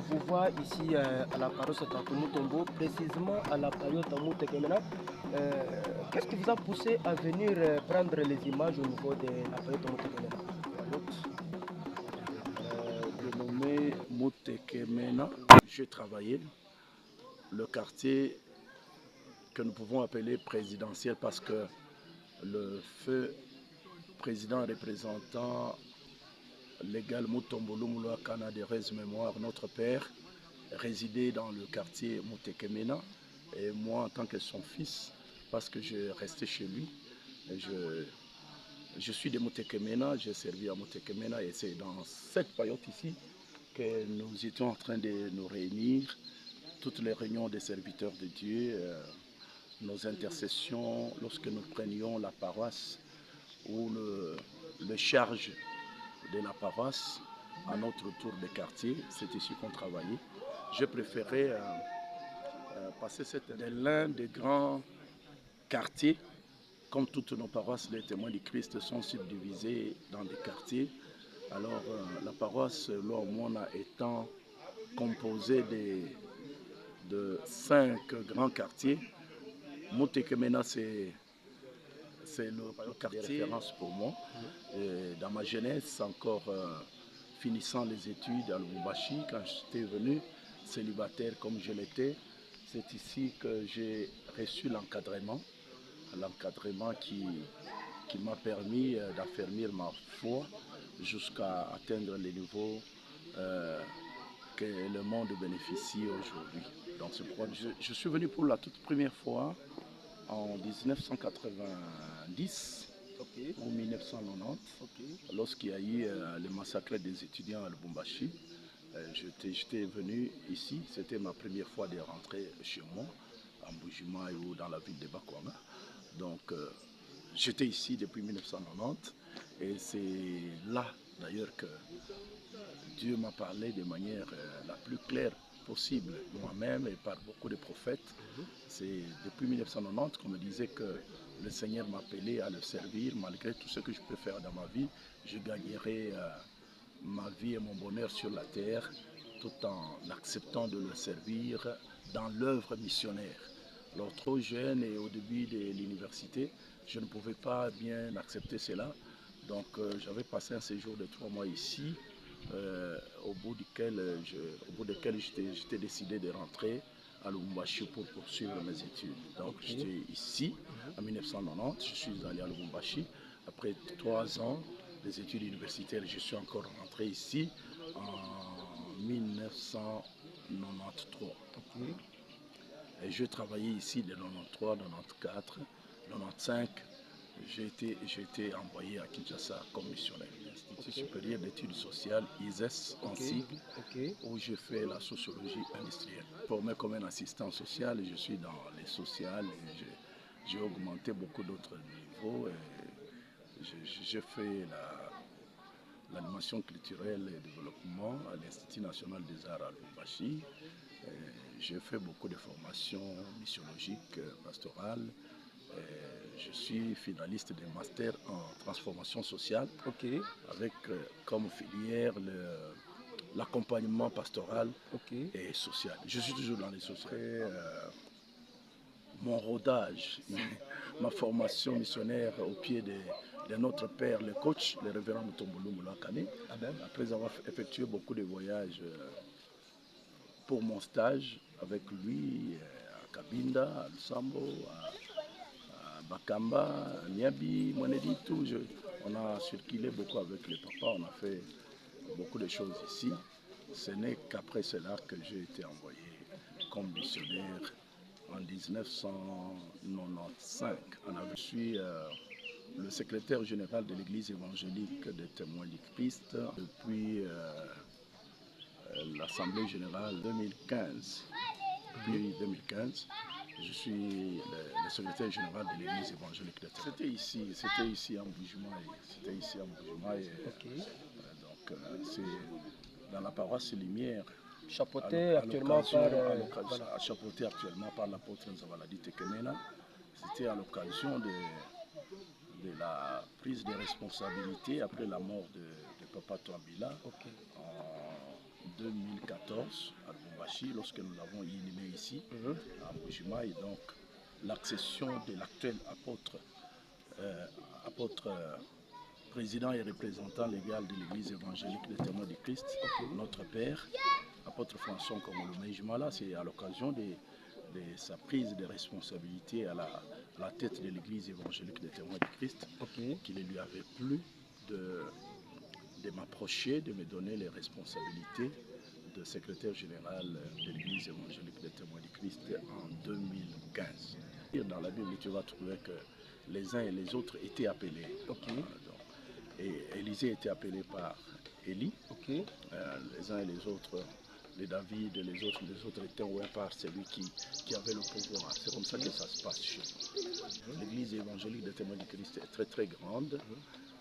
vous voit ici à la paroisse Takumoutombo, précisément à la période Takumoutekemena. Qu'est-ce qui vous a poussé à venir prendre les images au niveau de la période Takumoutekemena? Dénommé Moutekemena, j'ai travaillé le quartier que nous pouvons appeler présidentiel parce que le feu président représentant légal Mutombo Lumulua Kana de Rez Mémoire, notre père, résidait dans le quartier Moutekemena, et moi en tant que son fils, parce que je restais chez lui, je suis de Moutekemena, j'ai servi à Moutekemena, et c'est dans cette période ici que nous étions en train de nous réunir, toutes les réunions des serviteurs de Dieu, nos intercessions, lorsque nous prenions la paroisse ou le charge de la paroisse à notre tour de quartier, c'est ici qu'on travaillait. Je préférais passer l'un des grands quartiers, comme toutes nos paroisses, les témoins du Christ sont subdivisés dans des quartiers. Alors la paroisse Loamona étant composée de 5 grands quartiers, Moutekemena c'est le quartier de référence pour moi. Et dans ma jeunesse, encore finissant les études à Lubumbashi, quand j'étais venu, célibataire comme je l'étais, c'est ici que j'ai reçu l'encadrement qui m'a permis d'affermir ma foi jusqu'à atteindre les niveaux que le monde bénéficie aujourd'hui. Donc c'est pourquoi je suis venu pour la toute première fois en 1990 ou 1990, lorsqu'il y a eu le massacre des étudiants à Lubumbashi. J'étais venu ici, c'était ma première fois de rentrer chez moi, à Mbujimaï ou dans la ville de Bakwanga. Donc j'étais ici depuis 1990 et c'est là d'ailleurs que Dieu m'a parlé de manière la plus claire possible, moi-même et par beaucoup de prophètes. C'est depuis 1990 qu'on me disait que le Seigneur m'appelait à le servir, malgré tout ce que je peux faire dans ma vie, je gagnerai ma vie et mon bonheur sur la terre, tout en acceptant de le servir dans l'œuvre missionnaire. Alors trop jeune et au début de l'université, je ne pouvais pas bien accepter cela. Donc j'avais passé un séjour de 3 mois ici, au bout duquel j'étais décidé de rentrer à Lubumbashi pour poursuivre mes études. Donc j'étais ici en 1990, je suis allé à Lubumbashi. Après 3 ans des études universitaires, je suis encore rentré ici en 1993. Et je travaillais ici de 93, 94, 95. J'ai été envoyé à Kinshasa comme missionnaire, l'Institut supérieur d'études sociales, ISES en sigle, où je fais la sociologie industrielle. Formé comme un assistant social, je suis dans les sociales, j'ai augmenté beaucoup d'autres niveaux. J'ai fait l'animation culturelle et développement à l'Institut national des arts à Lubumbashi. J'ai fait beaucoup de formations missiologiques, pastorales. Je suis finaliste des masters en transformation sociale, avec comme filière l'accompagnement pastoral et social. Je suis toujours dans les sociales. Mon rodage, ma formation missionnaire au pied de notre père, le coach, le révérend Mutombo Lumulua Kane, après avoir effectué beaucoup de voyages pour mon stage avec lui à Kabinda, à Lusambo, à Bakamba, à Niabi, Monedi, tout. On a circulé beaucoup avec les papas, on a fait beaucoup de choses ici. Ce n'est qu'après cela que j'ai été envoyé comme missionnaire en 1995. Je suis le secrétaire général de l'église évangélique des témoins du Christ depuis l'Assemblée générale 2015. Depuis 2015, je suis le secrétaire général de l'église évangélique des témoins. C'était ici en Mbujimaï. Donc c'est dans la paroisse Lumière. Chapeauté actuellement par l'apôtre Nzavaladi Tekemena. C'était à l'occasion de la prise de responsabilité après la mort de Papa Touambila en 2014 à Lubumbashi, lorsque nous l'avons inhumé ici, à Mujima, et donc l'accession de l'actuel apôtre président et représentant légal de l'Église évangélique des Témoins du Christ, notre père, apôtre François Kongolo-Mejimala, c'est à l'occasion de sa prise de responsabilité à la tête de l'Église évangélique des Témoins du Christ, qu'il ne lui avait plu de m'approcher, de me donner les responsabilités de secrétaire général de l'Église évangélique des Témoins du Christ en 2015. Dans la Bible, tu vas trouver que les uns et les autres étaient appelés. Et Élisée était appelé par Élie. Les uns et les autres, les David et les autres étaient ouverts par celui qui avait le pouvoir. C'est comme ça que ça se passe chez nous. L'Église évangélique des Témoins du Christ est très très grande.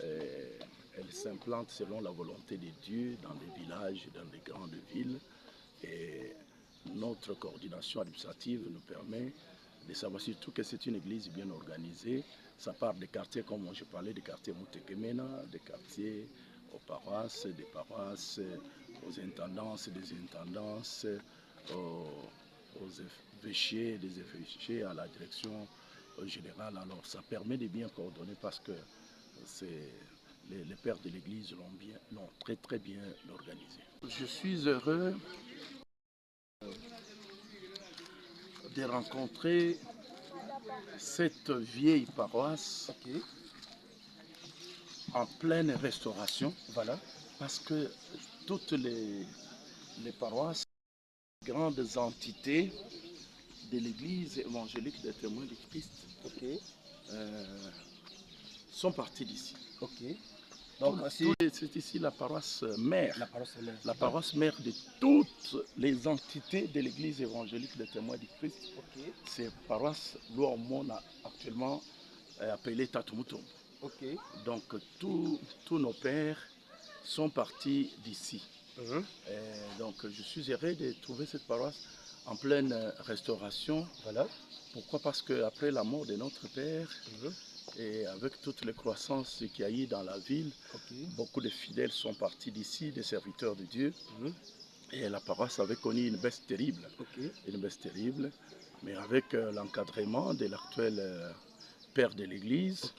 Elle s'implante selon la volonté de Dieu dans les villages, dans les grandes villes. Et notre coordination administrative nous permet de savoir surtout que c'est une église bien organisée. Ça part des quartiers, comme je parlais, des quartiers Mutekemena, des quartiers aux paroisses, des paroisses aux intendances, des intendances, aux évêchés, des évêchés à la direction générale. Alors ça permet de bien coordonner parce que les pères de l'église l'ont très très bien organisé. Je suis heureux de rencontrer cette vieille paroisse en pleine restauration, parce que toutes les paroisses, les grandes entités de l'église évangélique des Témoins du Christ sont parties d'ici. Donc c'est ici la paroisse mère, la paroisse mère de toutes les entités de l'église évangélique des Témoins du Christ. C'est paroisse Louamona actuellement appelée Tatumutombo. Donc tous nos pères sont partis d'ici. Donc je suis heureux de trouver cette paroisse en pleine restauration. Pourquoi? Parce qu'après la mort de notre père, et avec toutes les croissances qu'il y a eu dans la ville, beaucoup de fidèles sont partis d'ici, des serviteurs de Dieu. Et la paroisse avait connu une baisse terrible. Une baisse terrible. Mais avec l'encadrement de l'actuel père de l'église,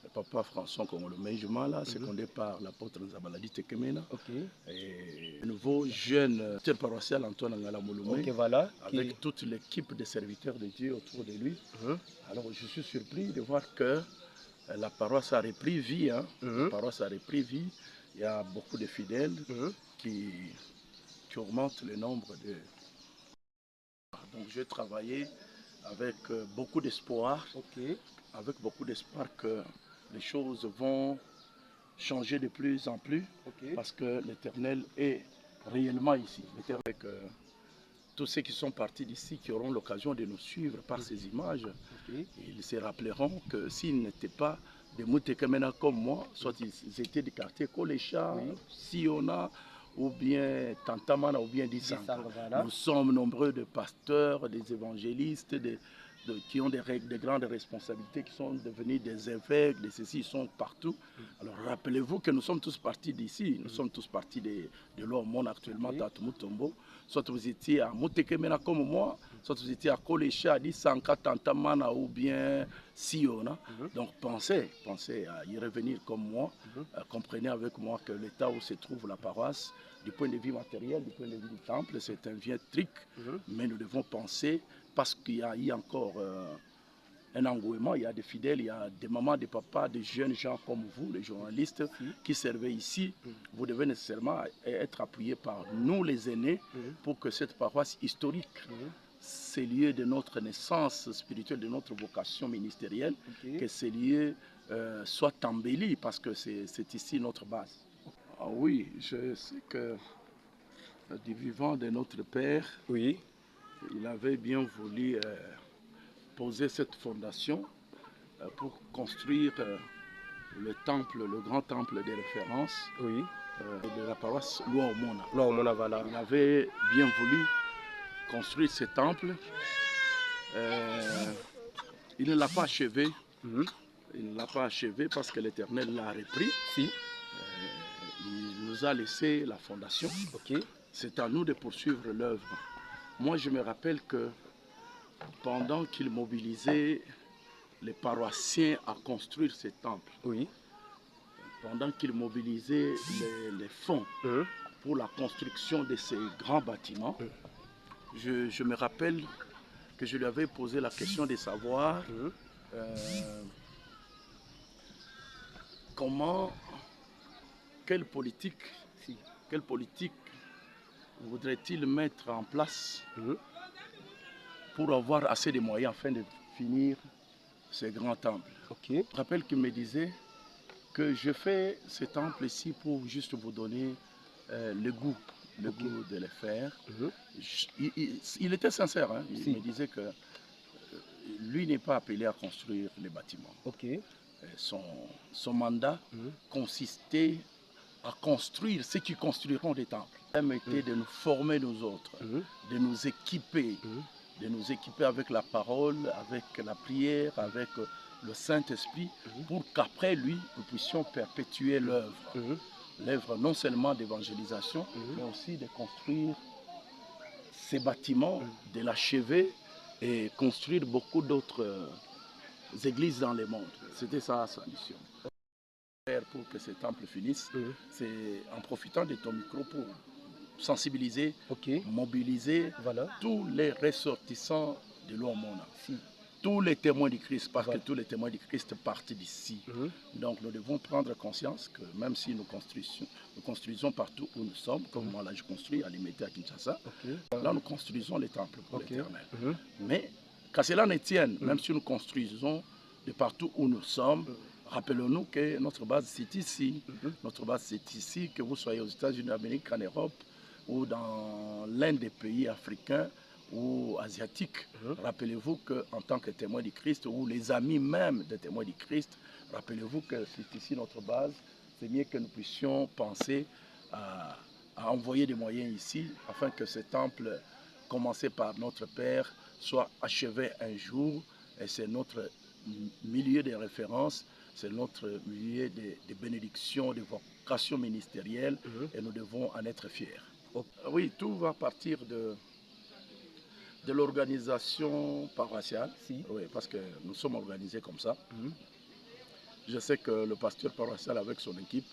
le papa François Kongolo-Mejimala, secondé par l'apôtre Nzabaladi Tekemena, et le nouveau jeune paroissial Antoine Ngala-Mouloumé, avec toute l'équipe de serviteurs de Dieu autour de lui. Alors je suis surpris de voir que la paroisse a repris vie. La paroisse a repris vie. Il y a beaucoup de fidèles qui augmentent le nombre de... Donc j'ai travaillé avec beaucoup d'espoir, que les choses vont changer de plus en plus, parce que l'Éternel est réellement ici. Avec tous ceux qui sont partis d'ici, qui auront l'occasion de nous suivre par ces images, ils se rappelleront que s'ils n'étaient pas des Mutekemena comme moi, soit ils étaient des quartiers Kolecha, Siona, ou bien Tantamana, ou bien Disanga. Nous sommes nombreux de pasteurs, des évangélistes, qui ont des grandes responsabilités, qui sont devenus des évêques, de ceci, ils sont partout. Alors rappelez-vous que nous sommes tous partis d'ici, nous sommes tous partis de l'Ouamona actuellement, Tatumutombo. Soit vous étiez à Mutekemena comme moi, soit vous étiez à Kolecha, Disanga, Tantamana ou bien Siona. Donc pensez à y revenir comme moi. Comprenez avec moi que l'état où se trouve la paroisse, du point de vue matériel, du point de vue du temple, c'est un vieux truc, mais nous devons penser, parce qu'il y a eu encore un engouement, il y a des fidèles, il y a des mamans, des papas, des jeunes gens comme vous, les journalistes, qui servaient ici. Vous devez nécessairement être appuyés par nous, les aînés, pour que cette paroisse historique, ces lieux de notre naissance spirituelle, de notre vocation ministérielle, que ces lieux soient embellis, parce que c'est ici notre base. Ah oui, je sais que du vivant de notre Père, il avait bien voulu poser cette fondation pour construire le temple, le grand temple de référence de la paroisse Louamona. Il avait bien voulu construire ce temple. Il ne l'a pas achevé. Il ne l'a pas achevé parce que l'Éternel l'a repris. Il nous a laissé la fondation. c'est à nous de poursuivre l'œuvre. Moi, je me rappelle que pendant qu'il mobilisait les paroissiens à construire ces temples, Oui. pendant qu'il mobilisait les fonds pour la construction de ces grands bâtiments, je me rappelle que je lui avais posé la question de savoir quelle politique voudrait-il mettre en place pour avoir assez de moyens afin de finir ces grands temples. Ok. Je rappelle qu'il me disait que je fais ce temple ici pour juste vous donner le goût de le faire. Il était sincère, hein? Il me disait que lui n'est pas appelé à construire les bâtiments. Ok. Son mandat consistait à construire ceux qui construiront des temples. L'homme était de nous former nous autres, de nous équiper, avec la parole, avec la prière, avec le Saint-Esprit, pour qu'après lui, nous puissions perpétuer l'œuvre. L'œuvre non seulement d'évangélisation, mais aussi de construire ces bâtiments, de l'achever et construire beaucoup d'autres églises dans le monde. C'était ça sa mission. Pour que ce temple finisse, c'est en profitant de ton micro pour sensibiliser, mobiliser tous les ressortissants de l'Omona, tous les témoins du Christ, parce que tous les témoins du Christ partent d'ici. Donc nous devons prendre conscience que même si nous construisons partout où nous sommes, comme moi là je construis à Limité à Kinshasa, là nous construisons les temples pour l'Éternel. Mais qu'à cela ne tienne, même si nous construisons de partout où nous sommes, rappelons-nous que notre base c'est ici. Notre base c'est ici, que vous soyez aux États-Unis, en Amérique, en Europe, ou dans l'un des pays africains ou asiatiques. Rappelez-vous qu'en tant que témoin du Christ, ou les amis même des témoins du Christ, rappelez-vous que c'est ici notre base. C'est mieux que nous puissions penser à envoyer des moyens ici, afin que ce temple, commencé par notre Père, soit achevé un jour. Et c'est notre milieu de référence, c'est notre milieu de bénédiction, de vocation ministérielle, et nous devons en être fiers. Oui, tout va partir de l'organisation paroissiale, oui, parce que nous sommes organisés comme ça. Je sais que le pasteur paroissial avec son équipe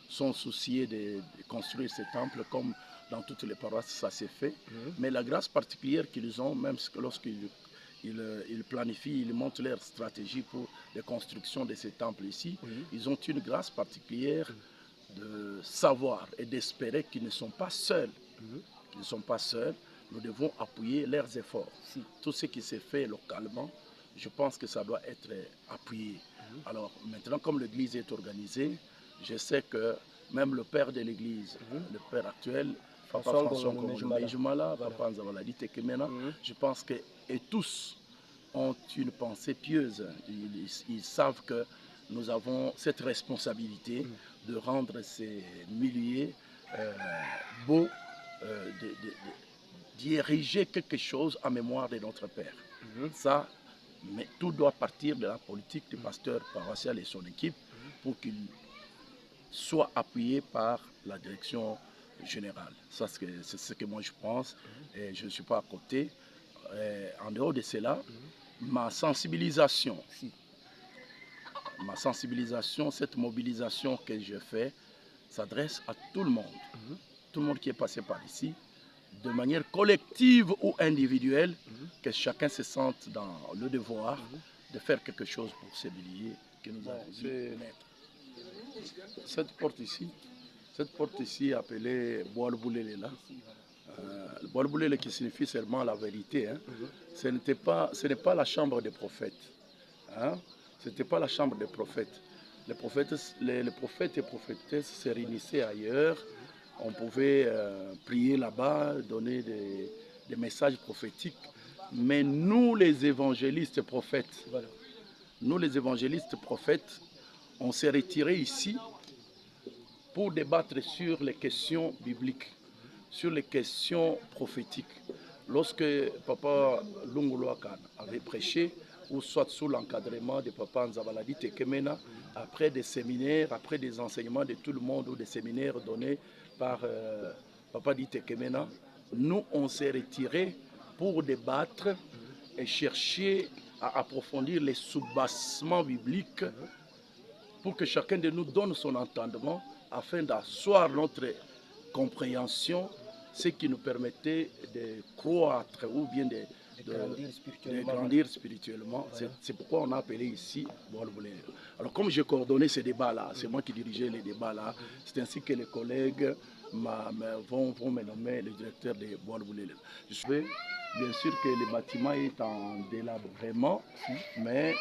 sont souciés de construire ces temples, comme dans toutes les paroisses ça s'est fait. Mais la grâce particulière qu'ils ont, même lorsqu'ils planifient, ils montent leur stratégie pour la construction de ces temples ici, ils ont une grâce particulière de savoir et d'espérer qu'ils ne sont pas seuls. Qu'ils ne sont pas seuls. Nous devons appuyer leurs efforts. Tout ce qui s'est fait localement, je pense que ça doit être appuyé. Alors maintenant, comme l'église est organisée, je sais que même le père de l'église, le père actuel, Papa François Njumala, Papa Nzabaladi Tekemena, je pense que et tous ont une pensée pieuse. Ils savent que nous avons cette responsabilité de rendre ces milliers beaux, d'y ériger quelque chose en mémoire de notre Père. Ça, mais tout doit partir de la politique du pasteur paroissial et son équipe pour qu'il soit appuyé par la direction générale. Ça, c'est ce que moi je pense, et je ne suis pas à côté. En dehors de cela, ma sensibilisation, cette mobilisation que je fais, s'adresse à tout le monde qui est passé par ici, de manière collective ou individuelle, que chacun se sente dans le devoir de faire quelque chose pour ces milliers que nous avons vu naître. Cette porte ici appelée Boalboulele, là, Boalboulele qui signifie seulement la vérité, hein. Ce n'est pas la chambre des prophètes. Hein. Ce n'était pas la chambre des prophètes. Les prophètes et prophétesses se réunissaient ailleurs. On pouvait prier là-bas, donner des messages prophétiques. Mais nous, les évangélistes prophètes, on s'est retirés ici pour débattre sur les questions bibliques, sur les questions prophétiques. Lorsque Papa Lungolo Akan avait prêché, ou soit sous l'encadrement de Papa Nzabaladi Tekemena, après des séminaires, après des enseignements de tout le monde, ou des séminaires donnés par Papa dit Tekemena, nous on s'est retirés pour débattre et chercher à approfondir les soubassements bibliques pour que chacun de nous donne son entendement afin d'asseoir notre compréhension, ce qui nous permettait de croître ou bien de grandir spirituellement. Voilà. C'est pourquoi on a appelé ici Boalboulé. Alors comme j'ai coordonné ces débats-là, c'est moi qui dirigeais les débats-là, c'est ainsi que les collègues vont me nommer le directeur de Boalboulé. Je sais bien sûr que le bâtiment est en délabrement, mais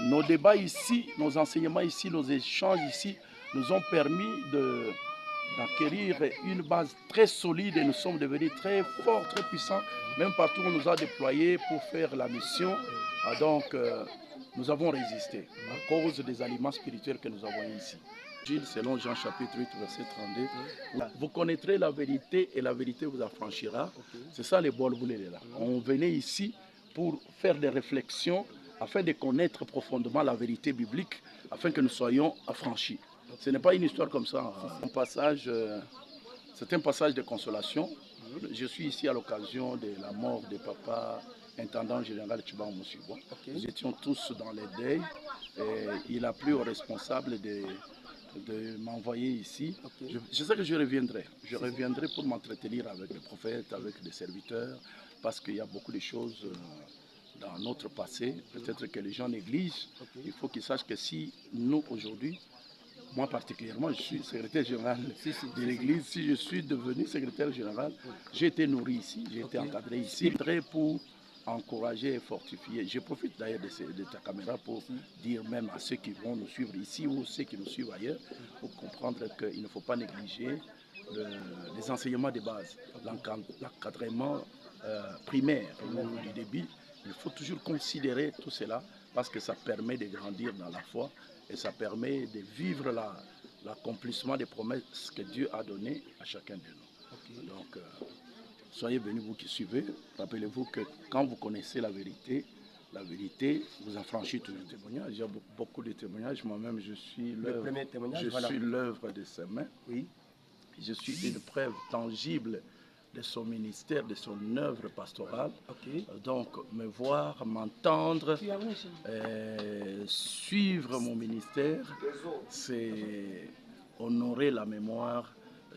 nos débats ici, nos enseignements ici, nos échanges ici nous ont permis d'acquérir une base très solide et nous sommes devenus très forts, très puissants, même partout où on nous a déployés pour faire la mission. Donc, nous avons résisté à cause des aliments spirituels que nous avons ici. Selon Jean chapitre 8, verset 32, vous connaîtrez la vérité et la vérité vous affranchira. C'est ça les Boalboulé là. On venait ici pour faire des réflexions afin de connaître profondément la vérité biblique, afin que nous soyons affranchis. Ce n'est pas une histoire comme ça. C'est un passage de consolation. Je suis ici à l'occasion de la mort de papa intendant général Tchiban Moussibo. Nous étions tous dans les deuils et il a plu aux responsables de m'envoyer ici. Je sais que je reviendrai. Je reviendrai pour m'entretenir avec les prophètes, avec les serviteurs, parce qu'il y a beaucoup de choses dans notre passé, peut-être que les gens négligent. Il faut qu'ils sachent que si nous, aujourd'hui, moi particulièrement, je suis secrétaire général de l'Église, si je suis devenu secrétaire général, j'ai été nourri ici, j'ai été encadré ici, très pour encourager et fortifier. Je profite d'ailleurs de ta caméra pour dire même à ceux qui vont nous suivre ici ou ceux qui nous suivent ailleurs, pour comprendre qu'il ne faut pas négliger les enseignements de base, l'encadrement primaire du début. Il faut toujours considérer tout cela parce que ça permet de grandir dans la foi et ça permet de vivre l'accomplissement des promesses que Dieu a données à chacun de nous. Donc, soyez venus, vous qui suivez. Rappelez-vous que quand vous connaissez la vérité vous affranchit tous les témoignages. Il y a beaucoup de témoignages. Moi-même, je suis l'œuvre de ses mains. Oui. Je suis une preuve tangible de son ministère, de son œuvre pastorale. Donc, me voir, m'entendre, suivre mon ministère, c'est honorer la mémoire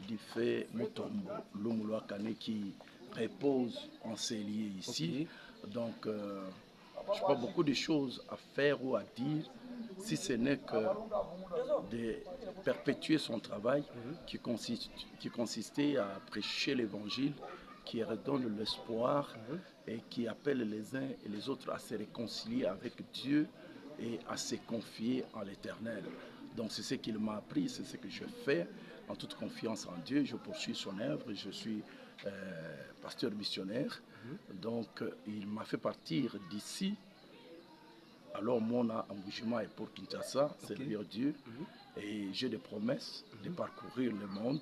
du fait Mutombo Lumulua Kane qui repose en ses lieux ici. Donc, je n'ai pas beaucoup de choses à faire ou à dire, si ce n'est que de perpétuer son travail qui consistait à prêcher l'évangile, qui redonne l'espoir et qui appelle les uns et les autres à se réconcilier avec Dieu et à se confier en l'Éternel. Donc c'est ce qu'il m'a appris, c'est ce que je fais en toute confiance en Dieu. Je poursuis son œuvre, je suis pasteur missionnaire. Donc il m'a fait partir d'ici. Alors mon engagement est pour Kinshasa, servir Dieu. Et j'ai des promesses de parcourir le monde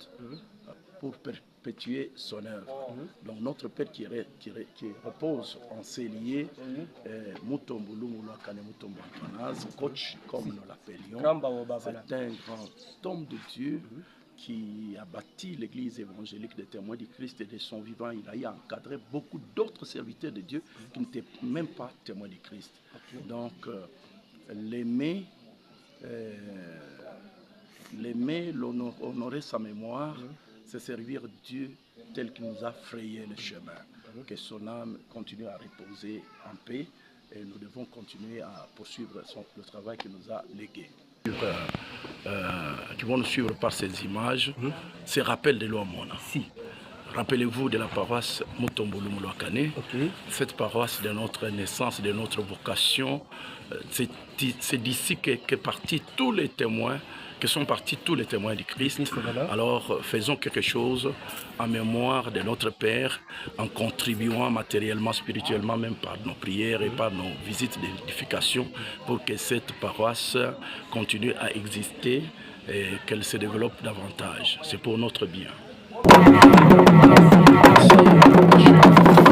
pour perpétuer son œuvre. Donc notre Père qui repose en ses liés, Mutombo Lumulua Kane Mutombo Antoinaz, coach comme nous l'appelions, c'est un grand homme de Dieu qui a bâti l'église évangélique des témoins du Christ et de son vivant. Il a encadré beaucoup d'autres serviteurs de Dieu qui n'étaient même pas témoins du Christ. Donc l'aimer, honorer sa mémoire, c'est servir Dieu tel qu'il nous a frayé le chemin. Que son âme continue à reposer en paix et nous devons continuer à poursuivre le travail qu'il nous a légué. Qui vont nous suivre par ces images, ces rappels de l'Ouamona. Rappelez-vous de la paroisse Mutombo Lumulua Kane. Cette paroisse de notre naissance, de notre vocation, c'est d'ici que partis tous les témoins, que sont partis tous les témoins du Christ. Alors faisons quelque chose en mémoire de notre Père, en contribuant matériellement, spirituellement, même par nos prières et par nos visites d'édification, pour que cette paroisse continue à exister et qu'elle se développe davantage. C'est pour notre bien. Merci.